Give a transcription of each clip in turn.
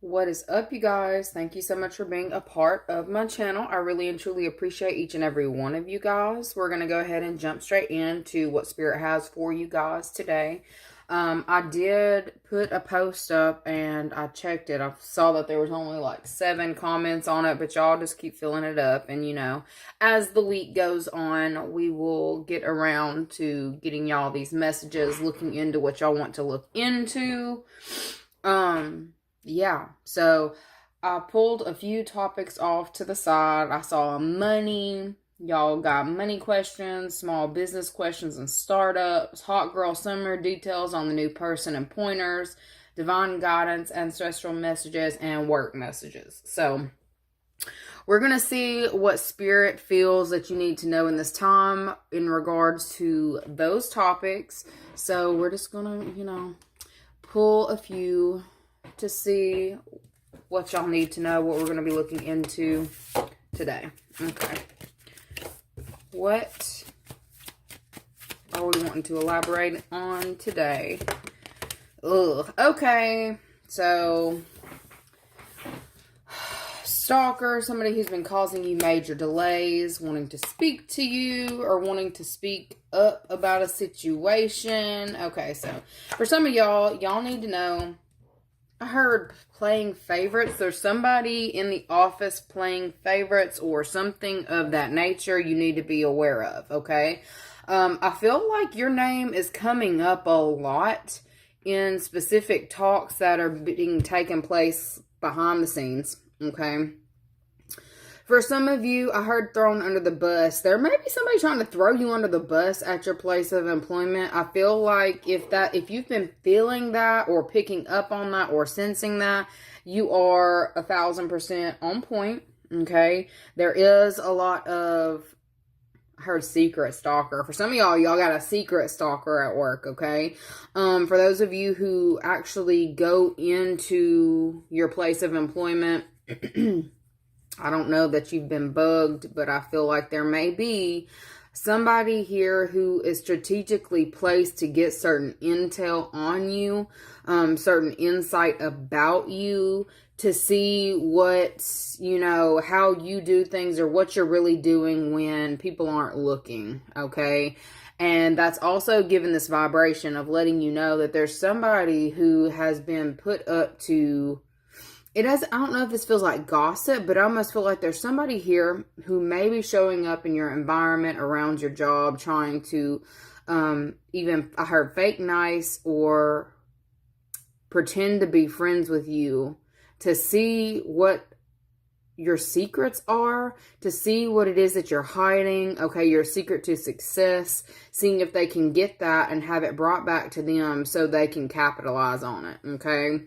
What is up, you guys? Thank you so much for being a part of my channel. I really and truly appreciate each and every one of you guys. We're going to go ahead and jump straight into what Spirit has for you guys today. I did put a post up and I checked it. I saw that there was only like 7 comments on it, but y'all just keep filling it up. And, you know, as the week goes on, we will get around to getting y'all these messages, looking into what y'all want to look into. Yeah, so I pulled a few topics off to the side. I saw money. Y'all got money questions, small business questions and startups, hot girl summer details on the new person and pointers, divine guidance, ancestral messages, and work messages. So we're going to see what Spirit feels that you need to know in this time in regards to those topics. So we're just going to, pull a few to see what y'all need to know, what we're going to be looking into today. Okay. What are we wanting to elaborate on today? Okay. So, stalker, somebody who's been causing you major delays, wanting to speak to you or wanting to speak up about a situation. Okay, so for some of y'all need to know, I heard playing favorites. There's somebody in the office playing favorites or something of that nature you need to be aware of, okay? I feel like your name is coming up a lot in specific talks that are being taken place behind the scenes, okay? For some of you, I heard thrown under the bus. There may be somebody trying to throw you under the bus at your place of employment. I feel like if you've been feeling that or picking up on that or sensing that, you are 1,000% on point. Okay. There is a lot of, I heard secret stalker. For some of y'all got a secret stalker at work. Okay. For those of you who actually go into your place of employment, I don't know that you've been bugged, but I feel like there may be somebody here who is strategically placed to get certain intel on you, certain insight about you, to see what, how you do things or what you're really doing when people aren't looking, okay? And that's also given this vibration of letting you know that there's somebody who has been put up to, I don't know if this feels like gossip, but I almost feel like there's somebody here who may be showing up in your environment around your job, trying to even, I heard fake nice or pretend to be friends with you to see what your secrets are, to see what it is that you're hiding, okay, your secret to success, seeing if they can get that and have it brought back to them so they can capitalize on it, okay?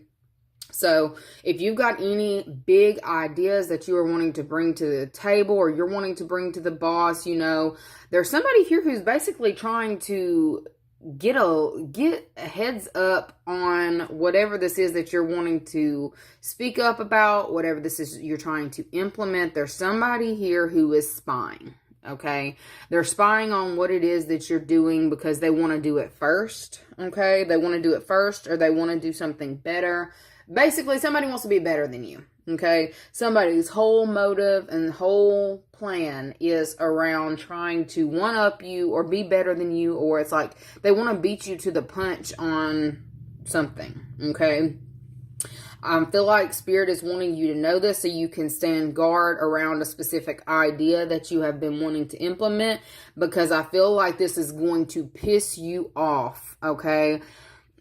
So if you've got any big ideas that you are wanting to bring to the table or you're wanting to bring to the boss, there's somebody here who's basically trying to get a heads up on whatever this is that you're wanting to speak up about, whatever this is you're trying to implement. There's somebody here who is spying. Okay, they're spying on what it is that you're doing because they want to do it first. Okay, they want to do it first, or they want to do something better. Basically, somebody wants to be better than you, okay? Somebody's whole motive and whole plan is around trying to one-up you or be better than you, or it's like they want to beat you to the punch on something, okay? I feel like Spirit is wanting you to know this so you can stand guard around a specific idea that you have been wanting to implement, because I feel like this is going to piss you off, okay?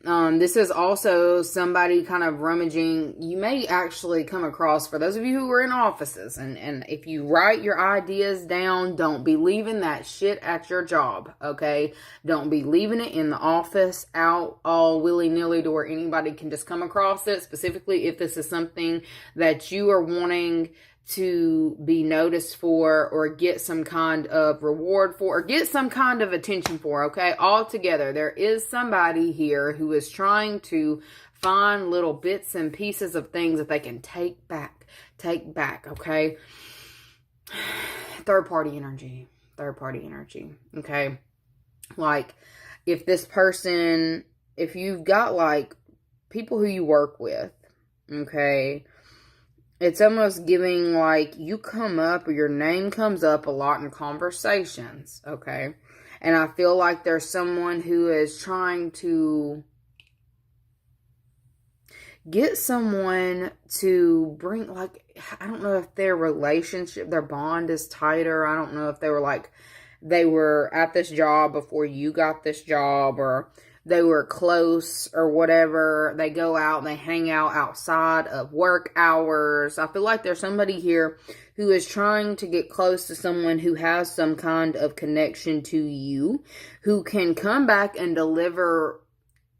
This is also somebody kind of rummaging. You may actually come across, for those of you who are in offices, and if you write your ideas down, don't be leaving that shit at your job, okay? Don't be leaving it in the office out all willy-nilly to where anybody can just come across it, specifically if this is something that you are wanting to be noticed for or get some kind of reward for or get some kind of attention for, okay? Altogether, there is somebody here who is trying to find little bits and pieces of things that they can take back, okay? Third-party energy, okay? Like, if you've got, like, people who you work with, Okay. It's almost giving like you come up or your name comes up a lot in conversations. Okay. And I feel like there's someone who is trying to get someone to bring, like, I don't know if their relationship, their bond is tighter. I don't know if they were at this job before you got this job, or they were close or whatever. They go out and they hang out outside of work hours. I feel like there's somebody here who is trying to get close to someone who has some kind of connection to you, who can come back and deliver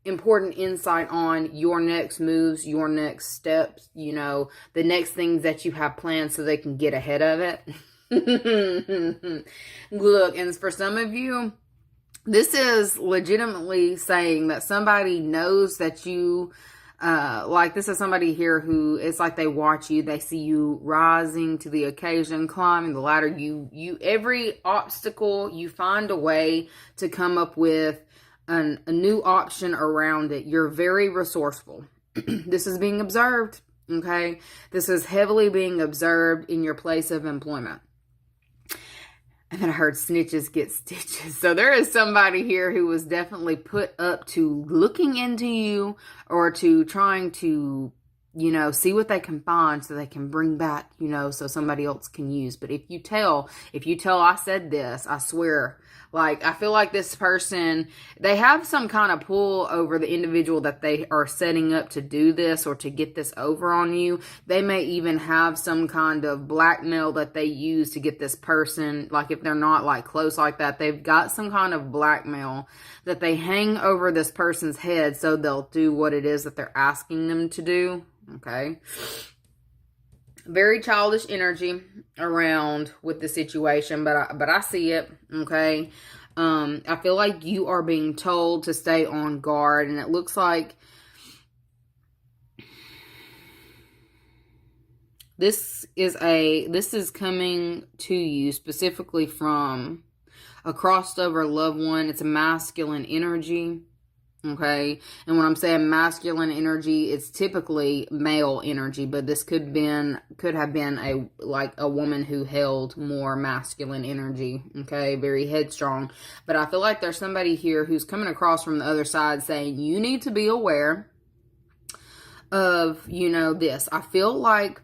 important insight on your next moves, your next steps, the next things that you have planned so they can get ahead of it. Look, and for some of you, this is legitimately saying that somebody knows that you, this is somebody here who, it's like they watch you, they see you rising to the occasion, climbing the ladder. Every obstacle, you find a way to come up with a new option around it. You're very resourceful. This is being observed, okay? This is heavily being observed in your place of employment. And then I heard snitches get stitches. So there is somebody here who was definitely put up to looking into you, or to trying to, see what they can find so they can bring back, so somebody else can use. But if you tell I said this, I swear, I feel like this person, they have some kind of pull over the individual that they are setting up to do this or to get this over on you. They may even have some kind of blackmail that they use to get this person, if they're not close like that, they've got some kind of blackmail that they hang over this person's head so they'll do what it is that they're asking them to do. Okay. Very childish energy around with the situation, but I see it. Okay. I feel like you are being told to stay on guard, and it looks like this is coming to you specifically from a crossed over loved one. It's a masculine energy. Okay. And when I'm saying masculine energy, it's typically male energy, but this could have been a woman who held more masculine energy. Okay. Very headstrong. But I feel like there's somebody here who's coming across from the other side saying, you need to be aware of, this. I feel like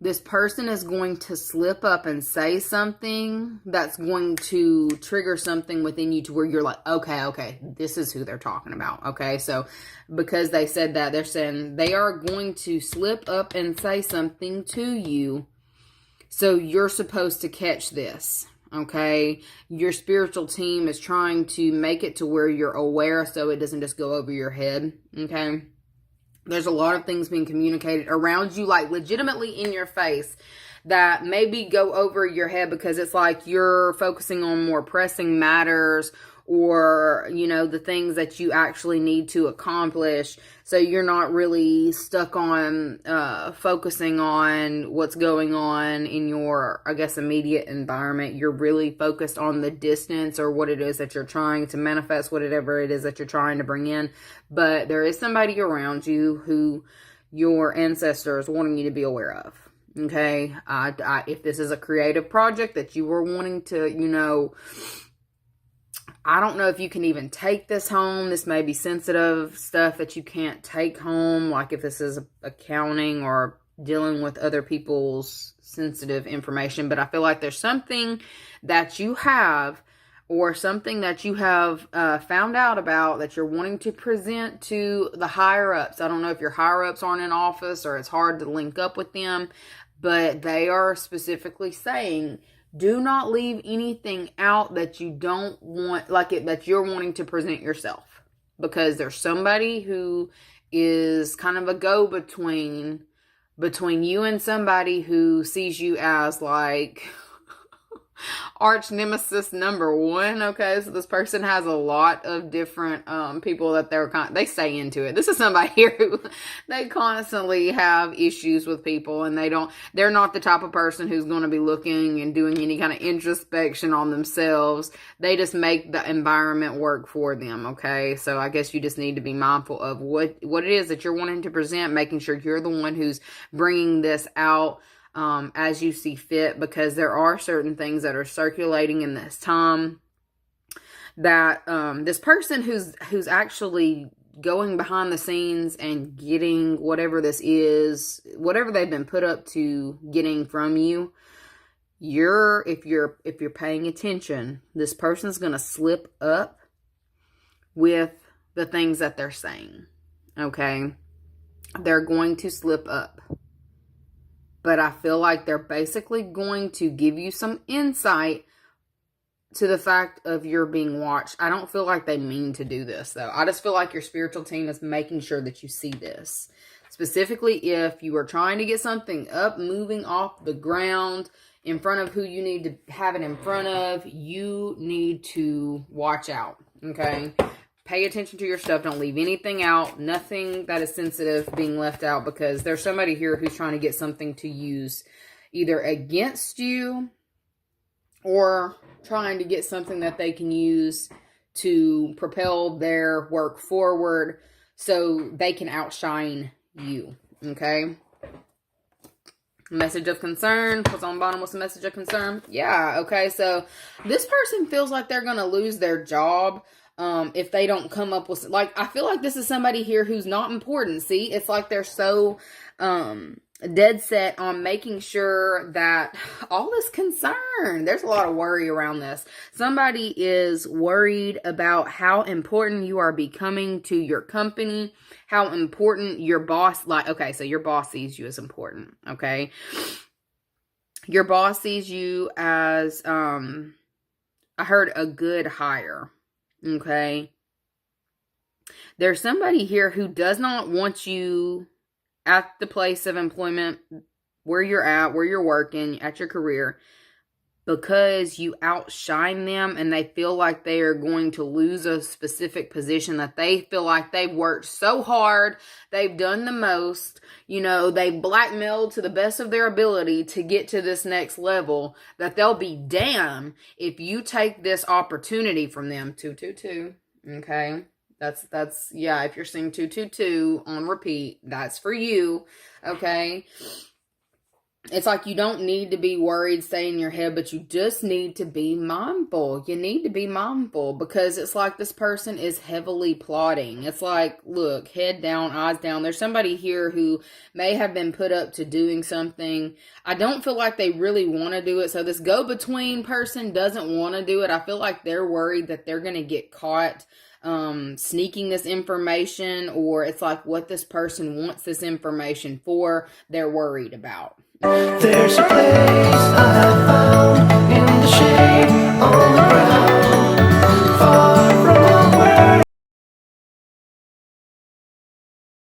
this person is going to slip up and say something that's going to trigger something within you to where you're like, okay, this is who they're talking about. Okay, so because they said that, they're saying they are going to slip up and say something to you. So you're supposed to catch this. Okay, your spiritual team is trying to make it to where you're aware so it doesn't just go over your head. Okay. There's a lot of things being communicated around you, legitimately in your face, that maybe go over your head because it's like you're focusing on more pressing matters, or, the things that you actually need to accomplish. So you're not really stuck on focusing on what's going on in your, immediate environment. You're really focused on the distance or what it is that you're trying to manifest, whatever it is that you're trying to bring in. But there is somebody around you who your ancestors wanting you to be aware of. Okay? If this is a creative project that you were wanting to, I don't know if you can even take this home. This may be sensitive stuff that you can't take home. If this is accounting or dealing with other people's sensitive information. But I feel like there's something that you have, or something that you have found out about, that you're wanting to present to the higher ups. I don't know if your higher ups aren't in office or it's hard to link up with them, but they are specifically saying, do not leave anything out that you don't want, that you're wanting to present yourself. Because there's somebody who is kind of a go-between you and somebody who sees you as arch nemesis number 1. Okay, so this person has a lot of different people that they stay into it. This is somebody here who they constantly have issues with people, and they're not the type of person who's going to be looking and doing any kind of introspection on themselves. They just make the environment work for them. Okay, so I guess you just need to be mindful of what it is that you're wanting to present, making sure you're the one who's bringing this out as you see fit, because there are certain things that are circulating in this time that this person who's actually going behind the scenes and getting whatever this is, whatever they've been put up to getting from you, if you're paying attention, this person's going to slip up with the things that they're saying. Okay, they're going to slip up. But I feel like they're basically going to give you some insight to the fact of you're being watched. I don't feel like they mean to do this, though. I just feel like your spiritual team is making sure that you see this. Specifically, if you are trying to get something up, moving off the ground, in front of who you need to have it in front of, you need to watch out, okay? Pay attention to your stuff. Don't leave anything out. Nothing that is sensitive being left out, because there's somebody here who's trying to get something to use either against you or trying to get something that they can use to propel their work forward so they can outshine you. Okay? Message of concern. What's on bottom? What's the message of concern? Yeah. Okay. So this person feels like they're going to lose their job. If they don't come up with, like, I feel like this is somebody here who's not important. See, it's like they're so, dead set on making sure that all this concern, there's a lot of worry around this. Somebody is worried about how important you are becoming to your company, how important your boss, okay, so your boss sees you as important. Okay. Your boss sees you as, I heard a good hire. Okay. There's somebody here who does not want you at the place of employment where you're at, where you're working, at your career, because you outshine them and they feel like they are going to lose a specific position that they feel like they've worked so hard, they've done the most, they've blackmailed to the best of their ability to get to this next level, that they'll be damned if you take this opportunity from them. 222. Okay. That's yeah, if you're seeing 222 on repeat, that's for you. Okay. It's like you don't need to be worried, stay in your head, but you just need to be mindful. You need to be mindful, because it's like this person is heavily plotting. It's like, look, head down, eyes down. There's somebody here who may have been put up to doing something. I don't feel like they really want to do it. So this go-between person doesn't want to do it. I feel like they're worried that they're going to get caught sneaking this information, or it's like what this person wants this information for, they're worried about. There's a place